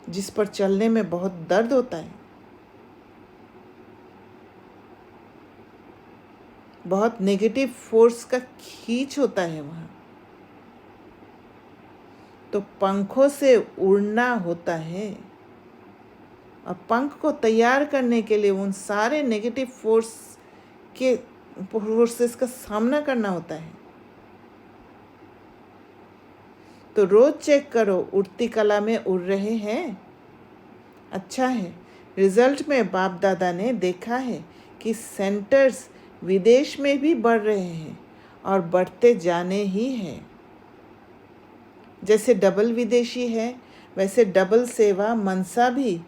जिस पर चलने में बहुत दर्द होता है, बहुत नेगेटिव फोर्स का खींच होता है वहाँ। तो पंखों से उड़ना होता है, और पंख को तैयार करने के लिए उन सारे नेगेटिव फोर्सेस का सामना करना होता है। तो रोज चेक करो उड़ती कला में उड़ रहे हैं। अच्छा है। रिजल्ट में बाप दादा ने देखा है कि सेंटर्स विदेश में भी बढ़ रहे हैं और बढ़ते जाने ही हैं। जैसे डबल विदेशी है, वैसे डबल सेवा मनसा भी,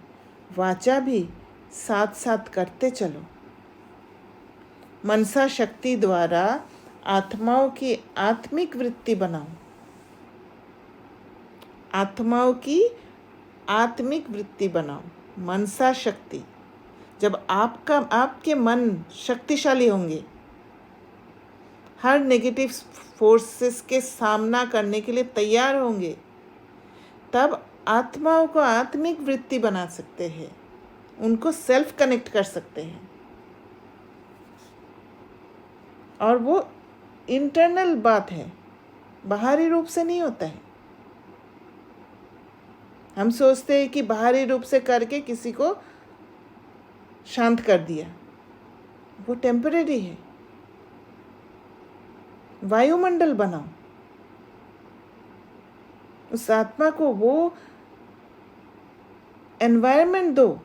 वाचा भी साथ साथ करते चलो। मनसा शक्ति द्वारा आत्माओं की आत्मिक वृत्ति बनाओ। आत्माओं की आत्मिक वृत्ति बनाओ। मनसा शक्ति, जब आपके मन शक्तिशाली होंगे, हर नेगेटिव फोर्सेस के सामना करने के लिए तैयार होंगे, तब आत्माओं को आत्मिक वृत्ति बना सकते हैं, उनको सेल्फ कनेक्ट कर सकते हैं। और वो इंटरनल बात है, बाहरी रूप से नहीं होता है। हम सोचते हैं कि बाहरी रूप से करके किसी को शांत कर दिया, वो टेम्परेरी है। वायुमंडल बनाओ, उस आत्मा को वो एनवायरनमेंट दो,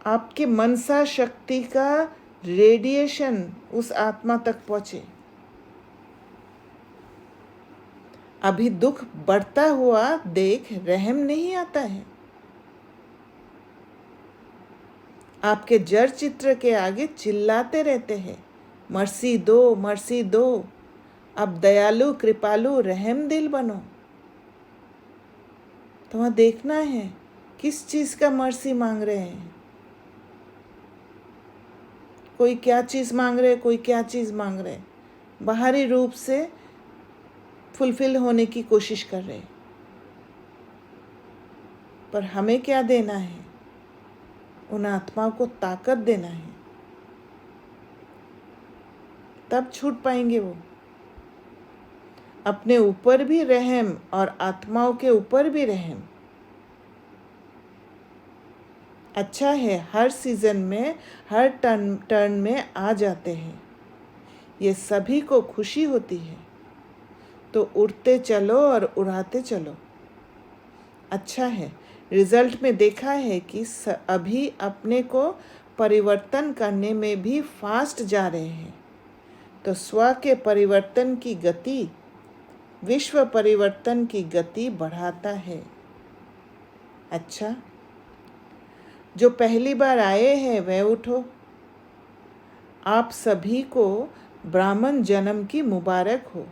आपके मनसा शक्ति का रेडिएशन उस आत्मा तक पहुंचे। अभी दुख बढ़ता हुआ देख रहम नहीं आता है। आपके जड़ चित्र के आगे चिल्लाते रहते हैं, मर्सी दो, मर्सी दो। अब दयालु कृपालु रहम दिल बनो। तो वहाँ देखना है किस चीज़ का मर्सी मांग रहे हैं। कोई क्या चीज़ मांग रहे, कोई क्या चीज़ मांग रहे, बाहरी रूप से फुलफिल होने की कोशिश कर रहे। पर हमें क्या देना है? उन आत्माओं को ताकत देना है, तब छूट पाएंगे वो। अपने ऊपर भी रहम और आत्माओं के ऊपर भी रहम। अच्छा है, हर सीजन में, हर टर्न में आ जाते हैं। ये सभी को खुशी होती है, तो उड़ते चलो और उड़ाते चलो। अच्छा है, रिजल्ट में देखा है कि अभी अपने को परिवर्तन करने में भी फास्ट जा रहे हैं। तो स्व के परिवर्तन की गति विश्व परिवर्तन की गति बढ़ाता है। अच्छा, जो पहली बार आए हैं वह उठो। आप सभी को ब्राह्मण जन्म की मुबारक हो।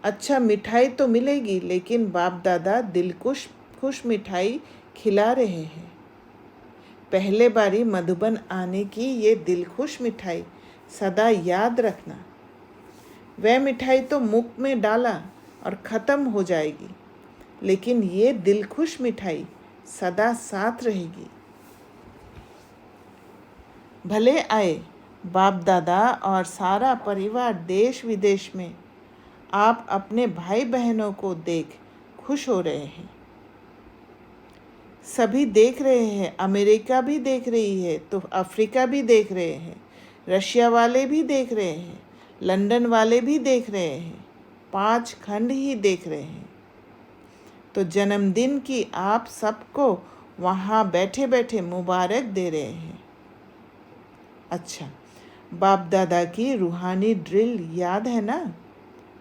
अच्छा, मिठाई तो मिलेगी, लेकिन बाप दादा दिल खुश मिठाई खिला रहे हैं। पहले बारी मधुबन आने की ये दिल खुश मिठाई सदा याद रखना। वह मिठाई तो मुख में डाला और ख़त्म हो जाएगी, लेकिन ये दिल खुश मिठाई सदा साथ रहेगी। भले आए बाप दादा और सारा परिवार देश विदेश में, आप अपने भाई बहनों को देख खुश हो रहे हैं। सभी देख रहे हैं, अमेरिका भी देख रही है, तो अफ्रीका भी देख रहे हैं, रशिया वाले भी देख रहे हैं, लंदन वाले भी देख रहे हैं, 5 खंड ही देख रहे हैं। तो जन्मदिन की आप सबको वहाँ बैठे बैठे मुबारक दे रहे हैं। अच्छा, बाप दादा की रूहानी ड्रिल याद है ना?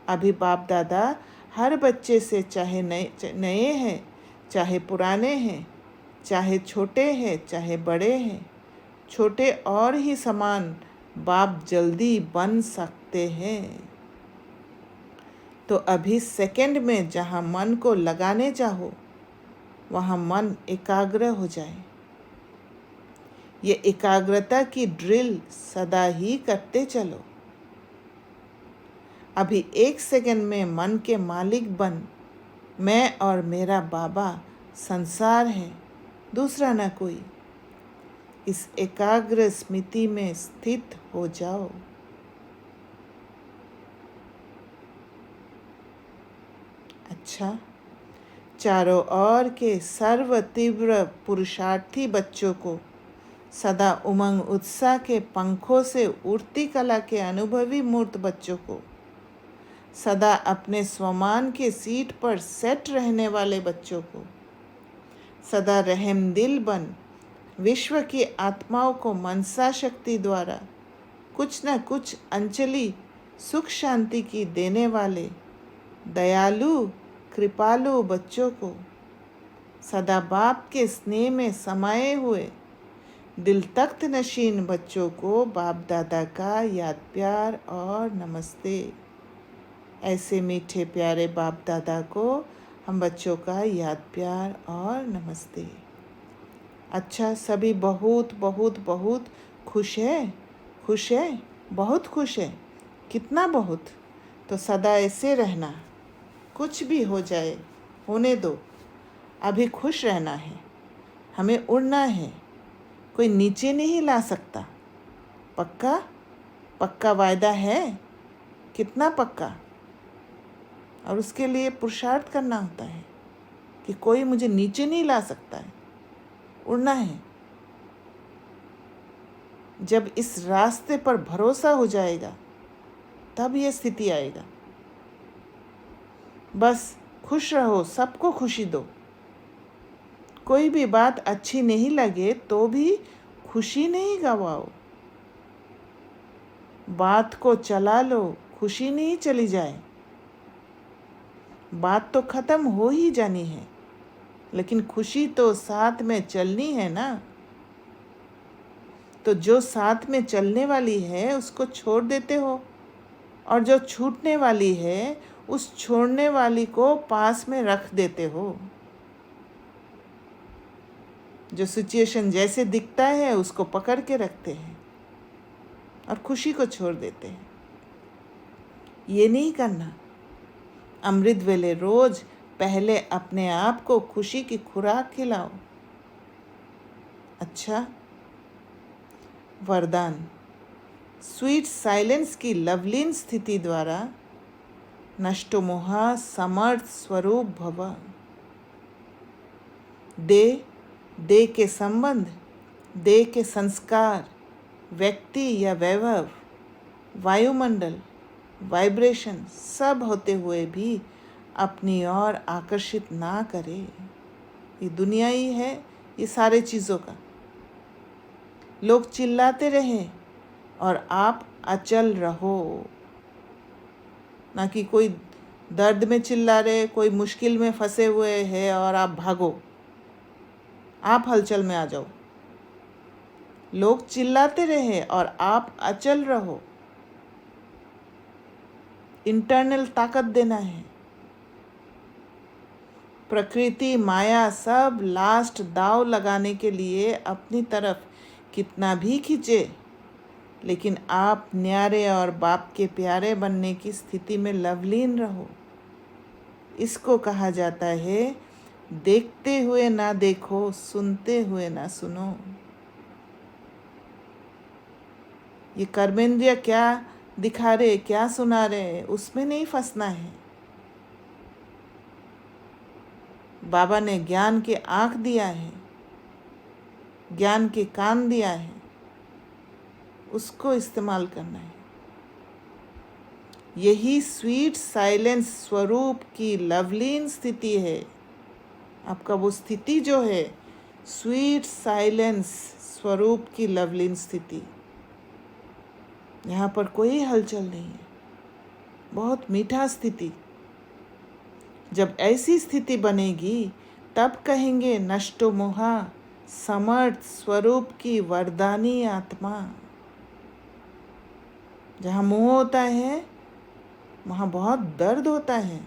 अभी बाप दादा हर बच्चे से, चाहे नए हैं, चाहे पुराने हैं, चाहे छोटे हैं, चाहे बड़े हैं, छोटे और ही समान बाप जल्दी बन सकते हैं। तो अभी सेकंड में जहाँ मन को लगाने चाहो, वहाँ मन एकाग्र हो जाए। ये एकाग्रता की ड्रिल सदा ही करते चलो। अभी 1 सेकंड में मन के मालिक बन, मैं और मेरा बाबा संसार है, दूसरा ना कोई। इस एकाग्र स्मृति में स्थित हो जाओ। अच्छा, चारों ओर के सर्व तीव्र पुरुषार्थी बच्चों को, सदा उमंग उत्साह के पंखों से उड़ती कला के अनुभवी मूर्त बच्चों को, सदा अपने स्वमान के सीट पर सेट रहने वाले बच्चों को, सदा रहमदिल बन विश्व की आत्माओं को मनसा शक्ति द्वारा कुछ न कुछ अंजलि सुख शांति की देने वाले दयालु कृपालु बच्चों को, सदा बाप के स्नेह में समाये हुए दिल तख्त नशीन बच्चों को बाप दादा का याद प्यार और नमस्ते। ऐसे मीठे प्यारे बाप दादा को हम बच्चों का याद प्यार और नमस्ते। अच्छा, सभी बहुत बहुत बहुत खुश है? खुश है? बहुत खुश है? कितना बहुत? तो सदा ऐसे रहना, कुछ भी हो जाए होने दो, अभी खुश रहना है। हमें उड़ना है, कोई नीचे नहीं ला सकता। पक्का? पक्का वायदा है? कितना पक्का? और उसके लिए पुरुषार्थ करना होता है कि कोई मुझे नीचे नहीं ला सकता है। उड़ना है। जब इस रास्ते पर भरोसा हो जाएगा तब यह स्थिति आएगा। बस खुश रहो, सबको खुशी दो। कोई भी बात अच्छी नहीं लगे तो भी खुशी नहीं गवाओ। बात को चला लो, खुशी नहीं चली जाए। बात तो खत्म हो ही जानी है, लेकिन खुशी तो साथ में चलनी है ना। तो जो साथ में चलने वाली है उसको छोड़ देते हो, और जो छूटने वाली है उस छोड़ने वाली को पास में रख देते हो। जो सिचुएशन जैसे दिखता है उसको पकड़ के रखते हैं और खुशी को छोड़ देते हैं। ये नहीं करना। अमृत वेले रोज पहले अपने आप को खुशी की खुराक खिलाओ। अच्छा, वरदान। स्वीट साइलेंस की लवलीन स्थिति द्वारा नष्टो मोहा समर्थ स्वरूप भव। देह के संबंध, देह के संस्कार, व्यक्ति या वैभव, वायुमंडल, वाइब्रेशन सब होते हुए भी अपनी ओर आकर्षित ना करे। ये दुनिया ही है, ये सारे चीज़ों का। लोग चिल्लाते रहे और आप अचल रहो। ना कि कोई दर्द में चिल्ला रहे, कोई मुश्किल में फंसे हुए हैं और आप भागो, आप हलचल में आ जाओ। लोग चिल्लाते रहे और आप अचल रहो। इंटरनल ताकत देना है। प्रकृति, माया सब लास्ट दाव लगाने के लिए अपनी तरफ कितना भी खींचे, लेकिन आप न्यारे और बाप के प्यारे बनने की स्थिति में लवलीन रहो। इसको कहा जाता है देखते हुए ना देखो, सुनते हुए ना सुनो। ये कर्मेंद्रिय क्या दिखा रहे, क्या सुना रहे, उसमें नहीं फंसना है। बाबा ने ज्ञान के आँख दिया है, ज्ञान के कान दिया है, उसको इस्तेमाल करना है। यही स्वीट साइलेंस स्वरूप की लवलीन स्थिति है। आपका वो स्थिति जो है, स्वीट साइलेंस स्वरूप की लवलीन स्थिति, यहाँ पर कोई हलचल नहीं है, बहुत मीठा स्थिति। जब ऐसी स्थिति बनेगी तब कहेंगे नष्टो मोहा समर्थ स्वरूप की वरदानी आत्मा। जहाँ मोह होता है वहाँ बहुत दर्द होता है,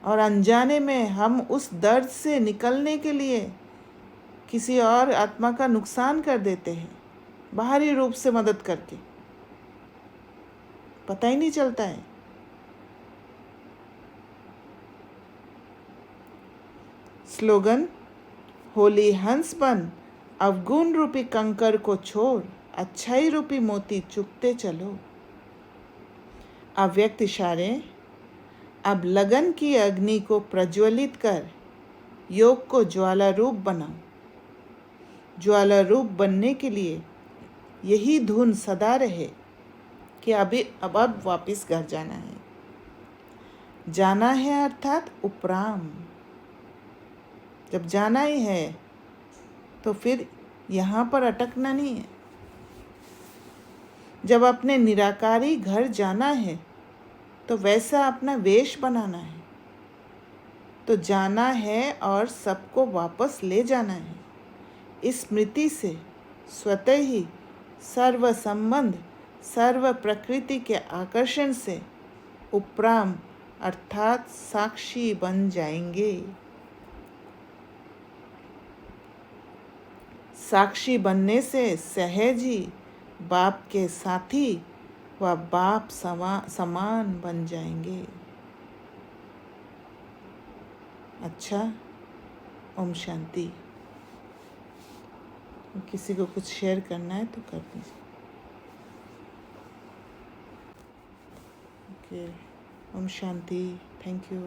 और अनजाने में हम उस दर्द से निकलने के लिए किसी और आत्मा का नुकसान कर देते हैं, बाहरी रूप से मदद करके, पता ही नहीं चलता है। स्लोगन, होली हंस बन, अवगुण रूपी कंकर को छोड़, अच्छाई रूपी मोती चुगते चलो। अव्यक्त इशारे, अब लगन की अग्नि को प्रज्वलित कर योग को ज्वाला रूप बनाओ। ज्वाला रूप बनने के लिए यही धुन सदा रहे कि अब वापस घर जाना है। जाना है अर्थात उपराम। जब जाना ही है तो फिर यहाँ पर अटकना नहीं है। जब अपने निराकारी घर जाना है तो वैसा अपना वेश बनाना है। तो जाना है और सबको वापस ले जाना है। इस स्मृति से स्वतः ही सर्व संबंध, सर्व प्रकृति के आकर्षण से उपराम अर्थात साक्षी बन जाएंगे। साक्षी बनने से सहज ही बाप के साथी व बाप समान बन जाएंगे। अच्छा, ओम शांति। किसी को कुछ शेयर करना है तो कर दीजिए। ओके, ओम शांति। Thank you.